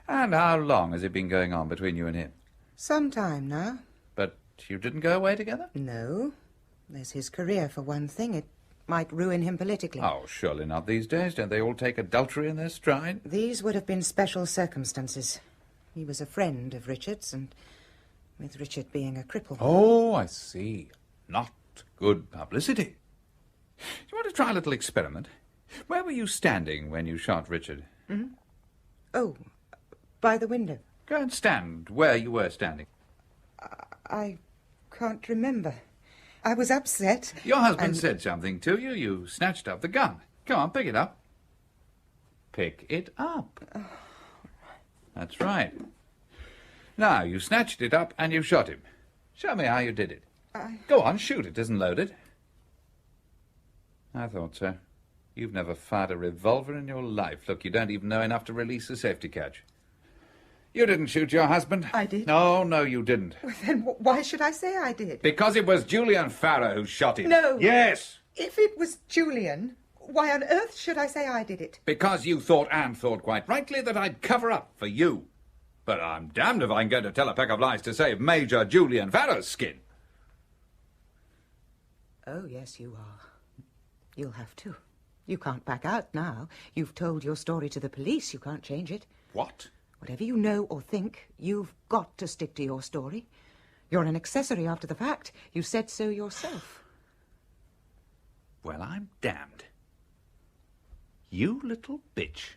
And how long has it been going on between you and him? Some time now. But you didn't go away together? No. There's his career, for one thing. It might ruin him politically. Oh, surely not these days. Don't they all take adultery in their stride? These would have been special circumstances. He was a friend of Richard's, and with Richard being a cripple... Oh, I see. Not good publicity. Do you want to try a little experiment? Where were you standing when you shot Richard? Oh, by the window. Go and stand where you were standing. I can't remember. I was upset. Your husband said something to you. You snatched up the gun. Come on, pick it up. Pick it up. That's right. Now, you snatched it up and you shot him. Show me how you did it. Go on, shoot. It isn't loaded. I thought so. You've never fired a revolver in your life. Look, you don't even know enough to release a safety catch. You didn't shoot your husband. I did. No, you didn't. Well, then why should I say I did? Because it was Julian Farrow who shot him. No. Yes. If it was Julian, why on earth should I say I did it? Because you thought, Anne thought quite rightly, that I'd cover up for you. But I'm damned if I'm going to tell a pack of lies to save Major Julian Farrow's skin. Oh, yes, you are. You'll have to. You can't back out now. You've told your story to the police. You can't change it. What? Whatever you know or think, you've got to stick to your story. You're an accessory after the fact. You said so yourself. Well, I'm damned. You little bitch.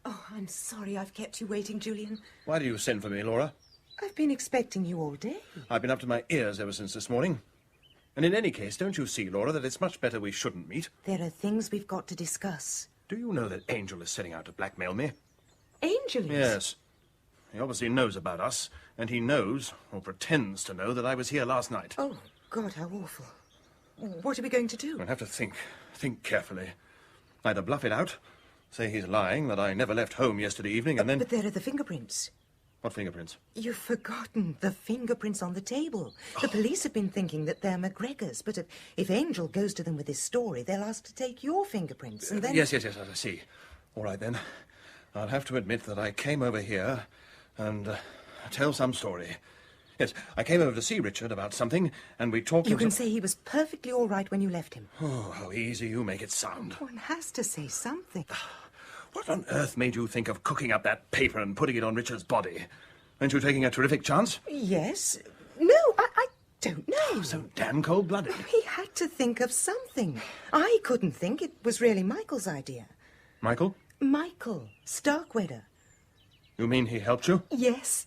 Oh, I'm sorry I've kept you waiting, Julian. Why do you send for me, Laura? I've been expecting you all day. I've been up to my ears ever since this morning. And in any case, don't you see, Laura, that it's much better we shouldn't meet? There are things we've got to discuss. Do you know that Angel is setting out to blackmail me? Angel is? Yes. He obviously knows about us, and he knows, or pretends to know, that I was here last night. Oh, God, how awful. What are we going to do? I'll have to think carefully. Either bluff it out, say he's lying, that I never left home yesterday evening, and then... But there are the fingerprints. What fingerprints? You've forgotten the fingerprints on the table. The police have been thinking that they're McGregor's, but if Angel goes to them with his story, they'll ask to take your fingerprints, and then... Yes, I see. All right, then. I'll have to admit that I came over here and tell some story. Yes, I came over to see Richard about something, and we talked... You can say he was perfectly all right when you left him. Oh, how easy you make it sound. One has to say something. What on earth made you think of cooking up that paper and putting it on Richard's body? Weren't you taking a terrific chance? Yes. No, I don't know. So damn cold-blooded. He had to think of something. I couldn't think. It was really Michael's idea. Michael? Michael Starkweather. You mean he helped you? Yes.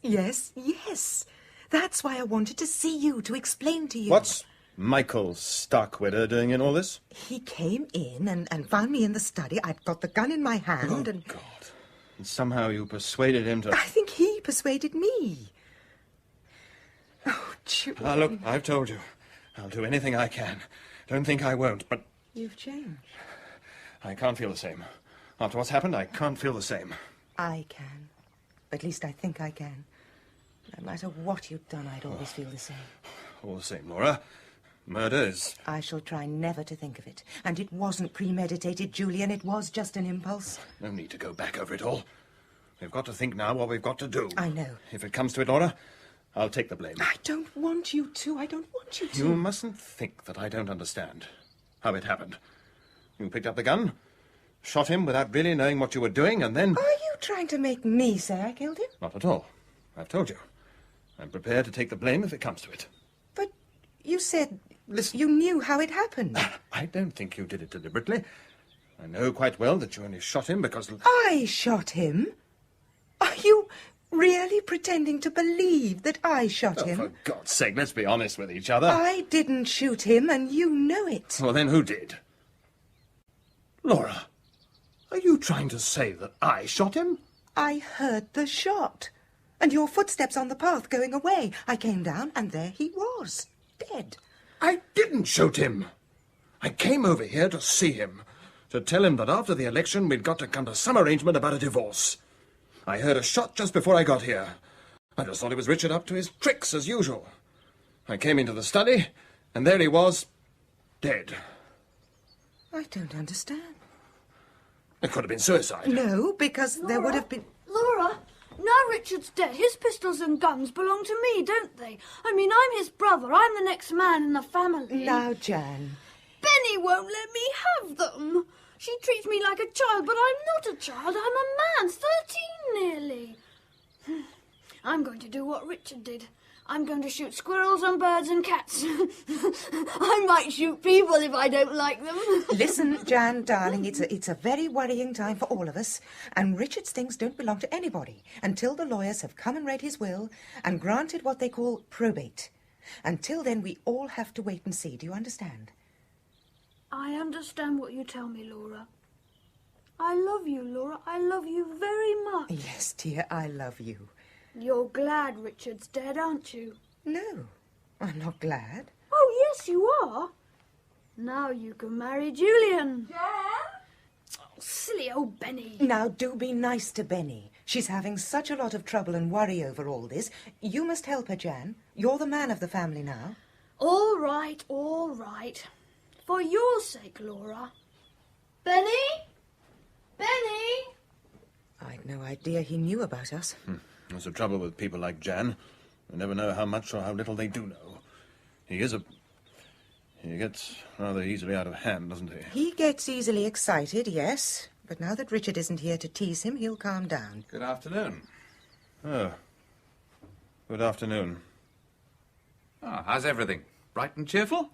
That's why I wanted to see you, to explain to you. What's Michael Starkweather doing in all this? He came in and found me in the study. I'd got the gun in my hand and... God. And somehow you persuaded him to... I think he persuaded me. Oh, Julian. Look, I've told you. I'll do anything I can. Don't think I won't, but... You've changed. I can't feel the same. After what's happened, I can't feel the same. I can. At least I think I can. No matter what you'd done, I'd always feel the same. All the same, Laura. Murder is... I shall try never to think of it. And it wasn't premeditated, Julian. It was just an impulse. No need to go back over it all. We've got to think now what we've got to do. I know. If it comes to it, Laura, I'll take the blame. I don't want you to. I don't want you to. You mustn't think that I don't understand how it happened. You picked up the gun, shot him without really knowing what you were doing, and then... Are you trying to make me say I killed him? Not at all. I've told you. I'm prepared to take the blame if it comes to it. But you said... Listen. You knew how it happened. I don't think you did it deliberately. I know quite well that you only shot him because... I shot him? Are you really pretending to believe that I shot him? For God's sake, let's be honest with each other. I didn't shoot him, and you know it. Well, then who did? Laura, are you trying to say that I shot him? I heard the shot. And your footsteps on the path going away. I came down, and there he was, dead. I didn't shoot him. I came over here to see him, to tell him that after the election we'd got to come to some arrangement about a divorce. I heard a shot just before I got here. I just thought it was Richard up to his tricks, as usual. I came into the study, and there he was, dead. I don't understand. It could have been suicide. No, because there would have been... Laura, now Richard's dead. His pistols and guns belong to me, don't they? I mean, I'm his brother. I'm the next man in the family. Now, Jan. Benny won't let me have them. She treats me like a child, but I'm not a child. I'm a man, 13 nearly. I'm going to do what Richard did. I'm going to shoot squirrels and birds and cats. I might shoot people if I don't like them. Listen, Jan, darling, it's a very worrying time for all of us, and Richard's things don't belong to anybody until the lawyers have come and read his will and granted what they call probate. Until then, we all have to wait and see. Do you understand? I understand what you tell me, Laura. I love you, Laura. I love you very much. Yes, dear, I love you. You're glad Richard's dead, aren't you? No, I'm not glad. Oh, yes, you are. Now you can marry Julian. Jan? Oh, silly old Benny. Now, do be nice to Benny. She's having such a lot of trouble and worry over all this. You must help her, Jan. You're the man of the family now. All right, all right. For your sake, Laura. Benny? Benny? I'd no idea he knew about us. That's the trouble with people like Jan. You never know how much or how little they do know. He gets rather easily out of hand, doesn't he? He gets easily excited, yes. But now that Richard isn't here to tease him, he'll calm down. Good afternoon. Oh. Good afternoon. Oh, how's everything? Bright and cheerful?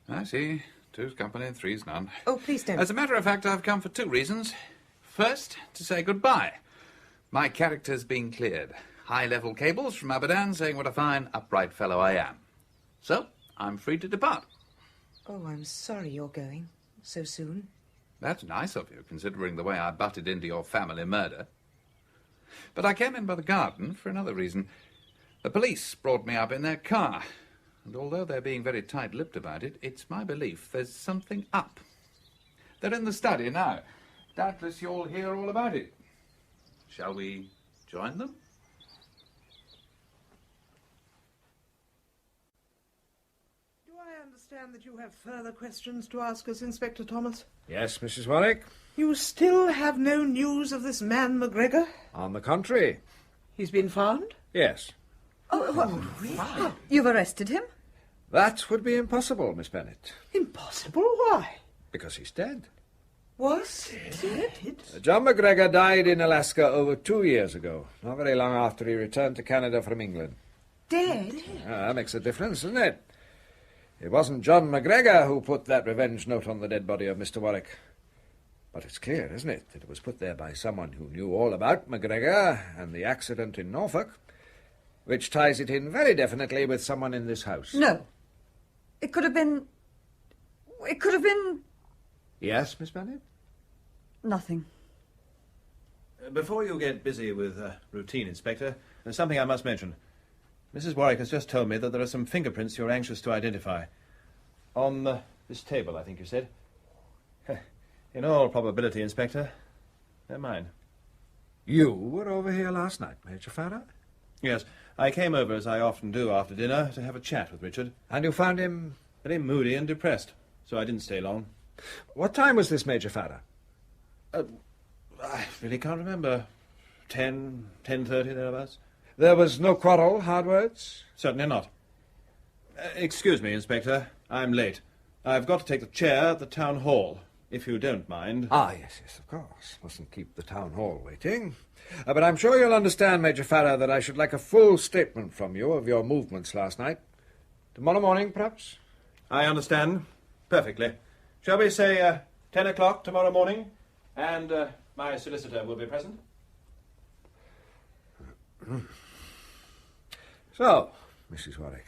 I see. Two's company and three's none. Oh, please don't. As a matter of fact, I've come for two reasons. First, to say goodbye. My character's been cleared. High-level cables from Abadan saying what a fine, upright fellow I am. So, I'm free to depart. Oh, I'm sorry you're going so soon. That's nice of you, considering the way I butted into your family murder. But I came in by the garden for another reason. The police brought me up in their car. And although they're being very tight-lipped about it, it's my belief there's something up. They're in the study now. Doubtless you'll hear all about it. Shall we join them? Do I understand that you have further questions to ask us, Inspector Thomas? Yes, Mrs. Warwick. You still have no news of this man McGregor? On the contrary. He's been found? Yes. Really? You've arrested him? That would be impossible, Miss Bennet. Impossible? Why? Because he's dead. Was dead? John McGregor died in Alaska over 2 years ago, not very long after he returned to Canada from England. Dead? That makes a difference, doesn't it? It wasn't John McGregor who put that revenge note on the dead body of Mr. Warwick. But it's clear, isn't it, that it was put there by someone who knew all about McGregor and the accident in Norfolk, which ties it in very definitely with someone in this house. No. It could have been... Yes, Miss Bennet? Nothing. Before you get busy with routine, Inspector, there's something I must mention. Mrs. Warwick has just told me that there are some fingerprints you're anxious to identify. On this table, I think you said. In all probability, Inspector, they're mine. You were over here last night, Major Farrar? Yes, I came over, as I often do after dinner, to have a chat with Richard. And you found him... Very moody and depressed, so I didn't stay long. What time was this, Major Farrar? I really can't remember. 10:30, thereabouts? There was no quarrel, hard words? Certainly not. Excuse me, Inspector. I'm late. I've got to take the chair at the town hall, if you don't mind. Ah, yes, of course. Mustn't keep the town hall waiting. But I'm sure you'll understand, Major Farrar, that I should like a full statement from you of your movements last night. Tomorrow morning, perhaps? I understand. Perfectly. Shall we say 10 o'clock tomorrow morning? And my solicitor will be present? So, Mrs. Warwick,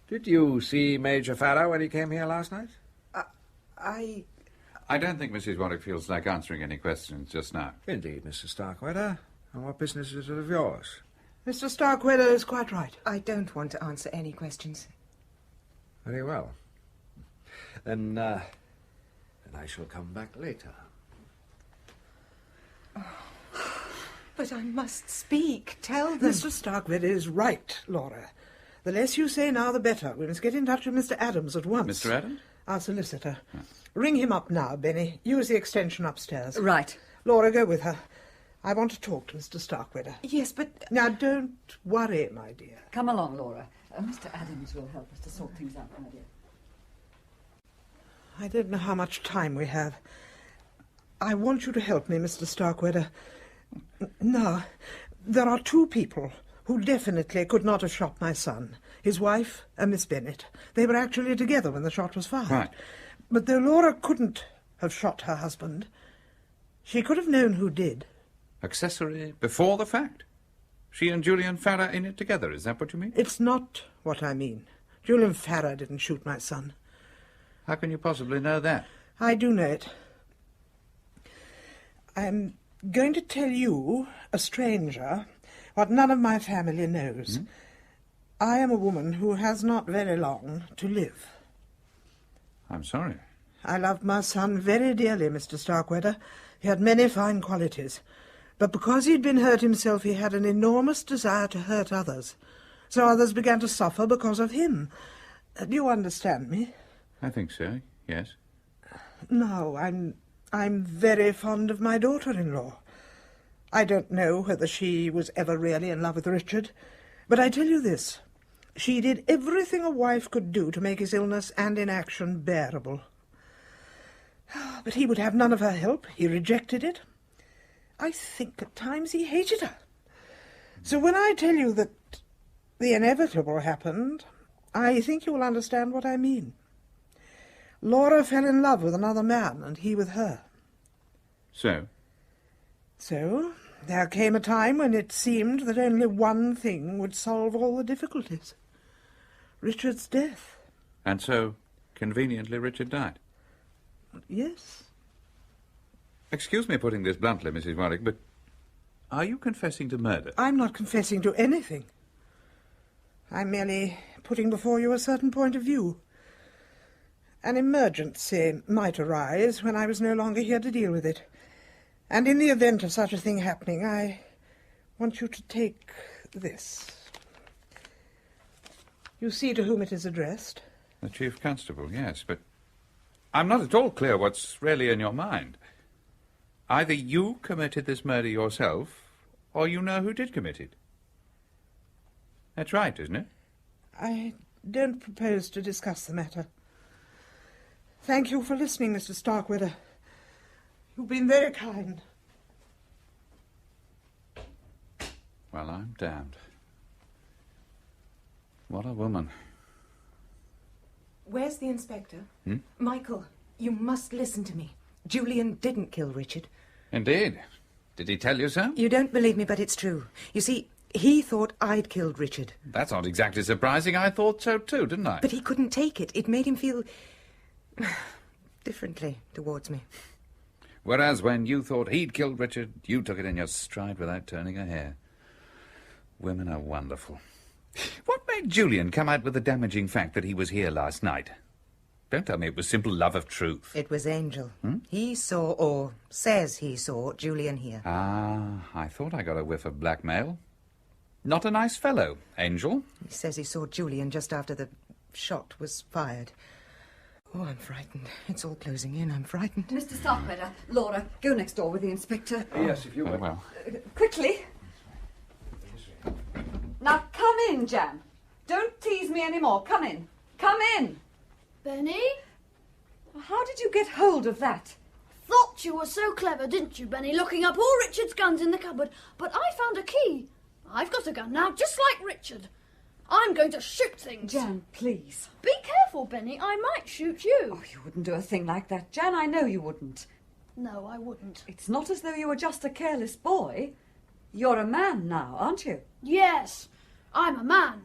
did you see Major Farrar when he came here last night? I don't think Mrs. Warwick feels like answering any questions just now. Indeed, Mr. Starkweather. And what business is it of yours? Mr. Starkweather is quite right. I don't want to answer any questions. Very well. Then I shall come back later. But I must speak. Tell them. Mr. Starkweather is right, Laura. The less you say now, the better. We must get in touch with Mr. Adams at once. Mr. Adams? Our solicitor. Ring him up now, Benny. Use the extension upstairs. Right. Laura, go with her. I want to talk to Mr. Starkweather. Yes, but... Now, don't worry, my dear. Come along, Laura. Mr. Adams will help us to sort things out, my dear. I don't know how much time we have. I want you to help me, Mr. Starkweather. Now, there are two people who definitely could not have shot my son. His wife and Miss Bennet. They were actually together when the shot was fired. Right. But though Laura couldn't have shot her husband, she could have known who did. Accessory before the fact? She and Julian Farrar in it together, is that what you mean? It's not what I mean. Julian Farrar didn't shoot my son. How can you possibly know that? I do know it. I'm going to tell you, a stranger, what none of my family knows. I am a woman who has not very long to live. I'm sorry. I loved my son very dearly, Mr. Starkweather. He had many fine qualities. But because he'd been hurt himself, he had an enormous desire to hurt others. So others began to suffer because of him. Do you understand me? I think so, yes. No, I'm very fond of my daughter-in-law. I don't know whether she was ever really in love with Richard, but I tell you this. She did everything a wife could do to make his illness and inaction bearable. But he would have none of her help. He rejected it. I think at times he hated her. So when I tell you that the inevitable happened, I think you will understand what I mean. Laura fell in love with another man, and he with her. So? So there came a time when it seemed that only one thing would solve all the difficulties. Richard's death. And so, conveniently, Richard died? Yes. Excuse me putting this bluntly, Mrs. Warwick, but are you confessing to murder? I'm not confessing to anything. I'm merely putting before you a certain point of view. An emergency might arise when I was no longer here to deal with it. And in the event of such a thing happening, I want you to take this. You see to whom it is addressed? The Chief Constable, yes, but I'm not at all clear what's really in your mind. Either you committed this murder yourself, or you know who did commit it. That's right, isn't it? I don't propose to discuss the matter. Thank you for listening, Mr. Starkweather. You've been very kind. Well, I'm damned. What a woman. Where's the inspector? Michael, you must listen to me. Julian didn't kill Richard. Indeed. Did he tell you so? You don't believe me, but it's true. You see, he thought I'd killed Richard. That's not exactly surprising. I thought so too, didn't I? But he couldn't take it. It made him feel differently towards me. Whereas when you thought he'd killed Richard, you took it in your stride without turning a hair. Women are wonderful. What made Julian come out with the damaging fact that he was here last night? Don't tell me it was simple love of truth. It was Angel. He saw, or says he saw, Julian here. Ah, I thought I got a whiff of blackmail. Not a nice fellow, Angel. He says he saw Julian just after the shot was fired. Oh, I'm frightened. It's all closing in. I'm frightened. Mr. Starkweather, Laura, go next door with the inspector. Yes, if you Very will. well. Quickly. Now come in, Jan. Don't tease me any more. Come in. Come in. Benny? How did you get hold of that? Thought you were so clever, didn't you, Benny, looking up all Richard's guns in the cupboard. But I found a key. I've got a gun now, just like Richard. I'm going to shoot things. Jan, please. Be careful, Benny. I might shoot you. Oh, you wouldn't do a thing like that, Jan. I know you wouldn't. No, I wouldn't. It's not as though you were just a careless boy. You're a man now, aren't you? Yes, I'm a man.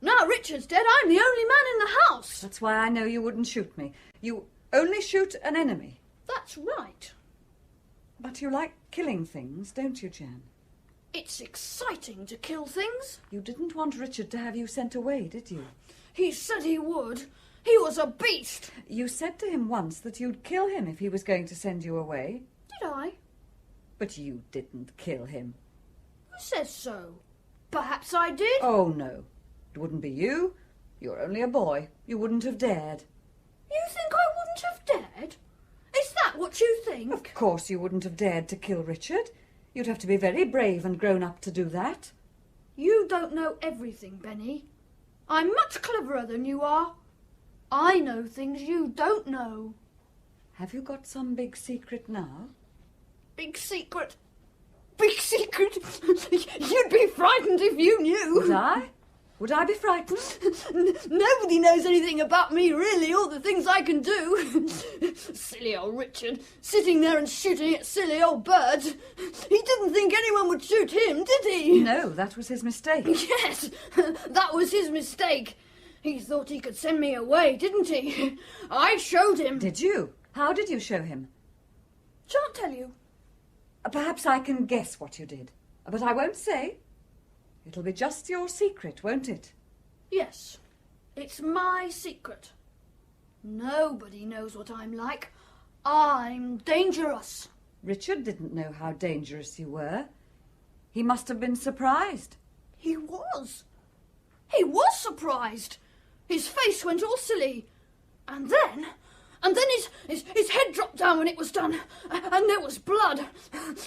Now Richard's dead, I'm the only man in the house. That's why I know you wouldn't shoot me. You only shoot an enemy. That's right. But you like killing things, don't you, Jan? It's exciting to kill things. You didn't want Richard to have you sent away, did you? He said he would. He was a beast. You said to him once that you'd kill him if he was going to send you away. Did I? But you didn't kill him. Who says so? Perhaps I did. Oh, no. It wouldn't be you. You're only a boy. You wouldn't have dared. You think I wouldn't have dared? Is that what you think? Of course you wouldn't have dared to kill Richard. You'd have to be very brave and grown up to do that. You don't know everything, Benny. I'm much cleverer than you are. I know things you don't know. Have you got some big secret now? Big secret. Big secret. You'd be frightened if you knew. Would I? Would I be frightened? Nobody knows anything about me, really, or the things I can do. Silly old Richard, sitting there and shooting at silly old birds. He didn't think anyone would shoot him, did he? No, that was his mistake. Yes, that was his mistake. He thought he could send me away, didn't he? I showed him. Did you? How did you show him? Shan't tell you. Perhaps I can guess what you did, but I won't say. It'll be just your secret, won't it? Yes, it's my secret. Nobody knows what I'm like. I'm dangerous. Richard didn't know how dangerous you were. He must have been surprised. He was. He was surprised. His face went all silly. And then his head dropped down when it was done. And there was blood.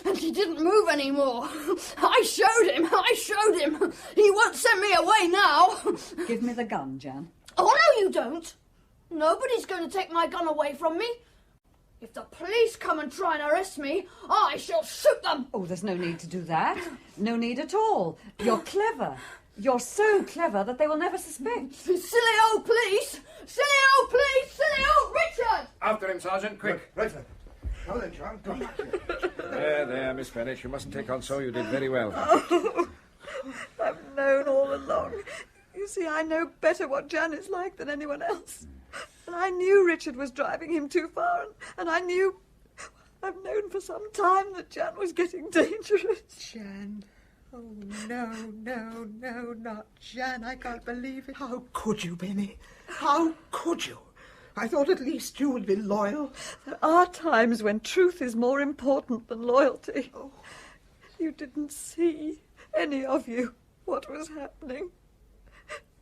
And he didn't move anymore. I showed him. He won't send me away now. Give me the gun, Jan. Oh, no, you don't. Nobody's going to take my gun away from me. If the police come and try and arrest me, I shall shoot them. Oh, there's no need to do that. No need at all. You're clever. You're so clever that they will never suspect. Silly old police! Silly old police! Silly old Richard! After him, Sergeant, quick. Right, sir. Now then, John, come back here. There, Miss Bennett, you mustn't take on so. You did very well. I've known all along. You see, I know better what Jan is like than anyone else. And I knew Richard was driving him too far, and I've known for some time that Jan was getting dangerous. Jan. Oh, no, not Jan. I can't believe it. How could you, Benny? How could you? I thought at least you would be loyal. There are times when truth is more important than loyalty. Oh. You didn't see, any of you, what was happening.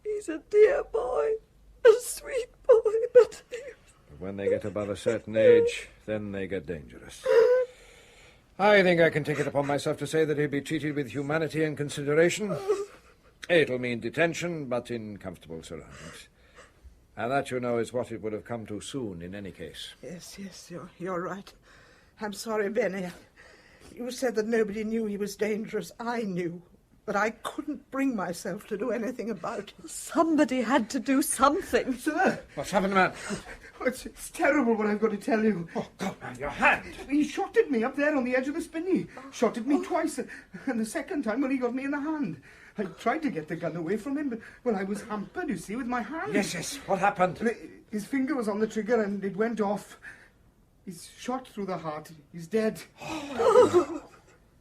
He's a dear boy, a sweet boy, but When they get above a certain age, then they get dangerous. I think I can take it upon myself to say that he'll be treated with humanity and consideration. It'll mean detention, but in comfortable surroundings. And that, you know, is what it would have come to soon in any case. Yes, you're right. I'm sorry, Benny. You said that nobody knew he was dangerous. I knew. But I couldn't bring myself to do anything about it. somebody had to do something. Sir! What's happened, man? It's terrible what I've got to tell you. Oh, God, man, your hand! He shot at me up there on the edge of the spinney. Shot at me twice, and the second time when he got me in the hand. I tried to get the gun away from him, but, well, I was hampered, you see, with my hand. Yes, what happened? His finger was on the trigger and it went off. He's shot through the heart. He's dead.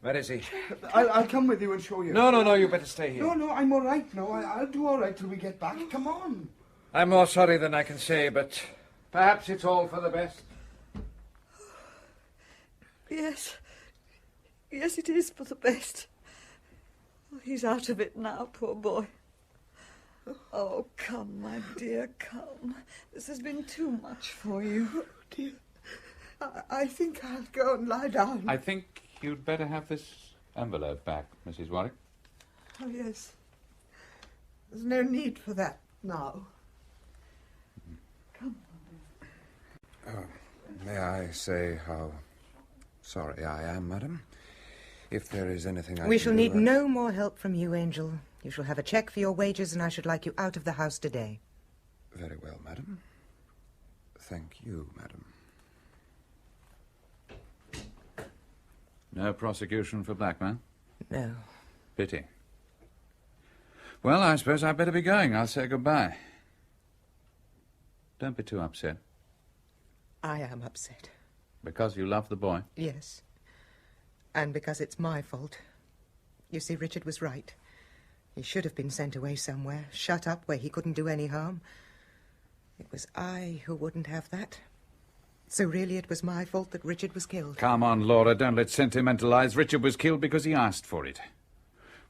Where is he? I'll come with you and show you. No, you better stay here. No, I'm all right now. I'll do all right till we get back. Come on. I'm more sorry than I can say, but perhaps it's all for the best. Yes, it is for the best. He's out of it now, poor boy. Oh, come, my dear, come. This has been too much for you. Oh, dear. I think I'll go and lie down. I think you'd better have this envelope back, Mrs. Warwick. Oh, yes. There's no need for that now. Come May I say how sorry I am, madam? If there is anything I We can shall do, need no more help from you, Angel. You shall have a cheque for your wages, and I should like you out of the house today. Very well, madam. Thank you, madam. No prosecution for blackmail? No. Pity. Well, I suppose I'd better be going. I'll say goodbye. Don't be too upset. I am upset. Because you love the boy? Yes. And because it's my fault. You see, Richard was right. He should have been sent away somewhere, shut up where he couldn't do any harm. It was I who wouldn't have that. So really it was my fault that Richard was killed. Come on, Laura, don't let's sentimentalise. Richard was killed because he asked for it.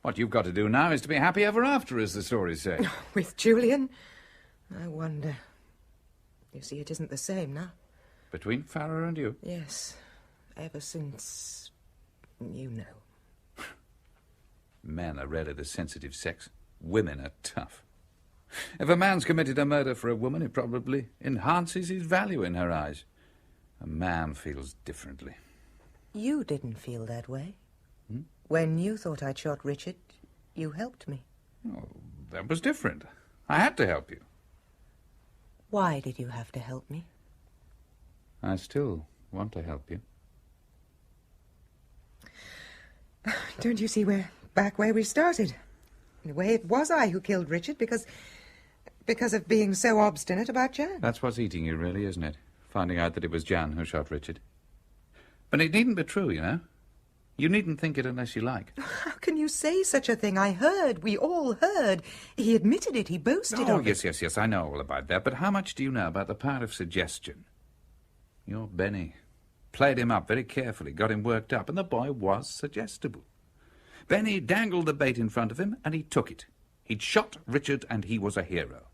What you've got to do now is to be happy ever after, as the stories say. With Julian? I wonder. You see, it isn't the same now. Between Farrer and you? Yes. Ever since... you know. Men are rarely the sensitive sex. Women are tough. If a man's committed a murder for a woman, it probably enhances his value in her eyes. A man feels differently. You didn't feel that way. Hmm? When you thought I'd shot Richard, you helped me. Oh, that was different. I had to help you. Why did you have to help me? I still want to help you. Don't you see we're back where we started? In a way, it was I who killed Richard because of being so obstinate about Jan. That's what's eating you, really, isn't it? Finding out that it was Jan who shot Richard. But it needn't be true, you know. You needn't think it unless you like. How can you say such a thing? I heard. We all heard. He admitted it. He boasted Oh, of it. yes, I know all about that. But how much do you know about the power of suggestion? Your Benny played him up very carefully, got him worked up, and the boy was suggestible. Benny dangled the bait in front of him, and he took it. He'd shot Richard, and he was a hero.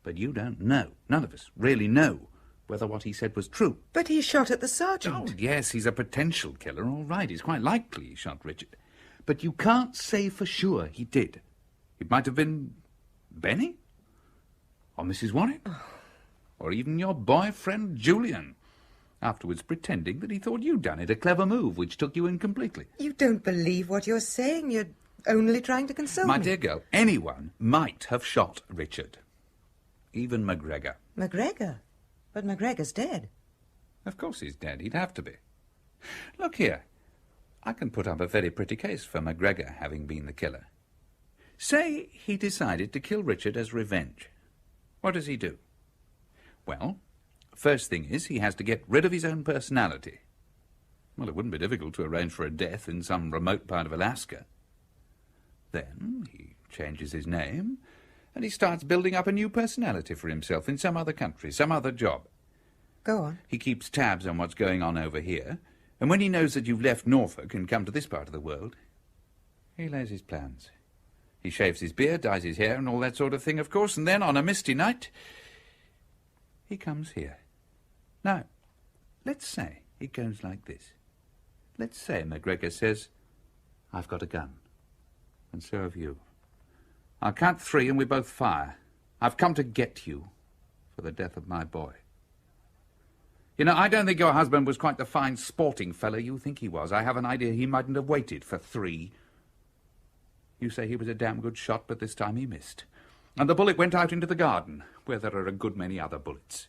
But you don't know, none of us really know, whether what he said was true. But he shot at the sergeant. Oh, yes, he's a potential killer, all right. It's quite likely he shot Richard. But you can't say for sure he did. It might have been Benny, or Mrs. Warwick, or even your boyfriend Julian, afterwards pretending that he thought you'd done it, a clever move which took you in completely. You don't believe what you're saying. You're only trying to console me. My dear girl, anyone might have shot Richard. Even MacGregor. MacGregor? But MacGregor's dead. Of course he's dead. He'd have to be. Look here. I can put up a very pretty case for MacGregor having been the killer. Say he decided to kill Richard as revenge. What does he do? Well, first thing is he has to get rid of his own personality. Well, it wouldn't be difficult to arrange for a death in some remote part of Alaska. Then he changes his name, and he starts building up a new personality for himself in some other country, some other job. Go on. He keeps tabs on what's going on over here, and when he knows that you've left Norfolk and come to this part of the world, he lays his plans. He shaves his beard, dyes his hair, and all that sort of thing, of course, and then, on a misty night, he comes here. Now, let's say it goes like this. Let's say MacGregor says, I've got a gun, and so have you. I'll count 3 and we both fire. I've come to get you for the death of my boy. You know, I don't think your husband was quite the fine sporting fellow you think he was. I have an idea he mightn't have waited for 3. You say he was a damn good shot, but this time he missed. And the bullet went out into the garden, where there are a good many other bullets.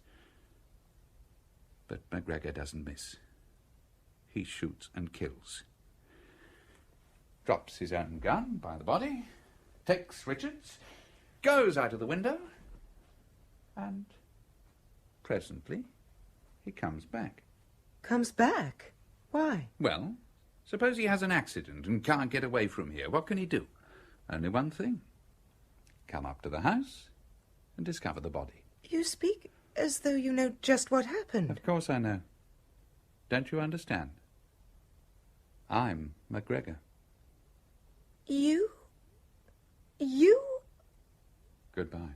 But MacGregor doesn't miss. He shoots and kills. Drops his own gun by the body, takes Richard's, goes out of the window, and presently he comes back. Comes back? Why? Well, suppose he has an accident and can't get away from here. What can he do? Only one thing. Come up to the house and discover the body. You speak as though you know just what happened. Of course I know. Don't you understand? I'm MacGregor. You? Goodbye,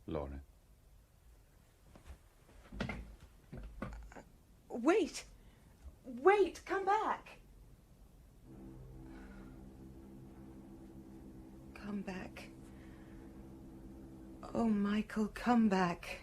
Laura. Wait, come back. Come back. Oh, Michael, come back.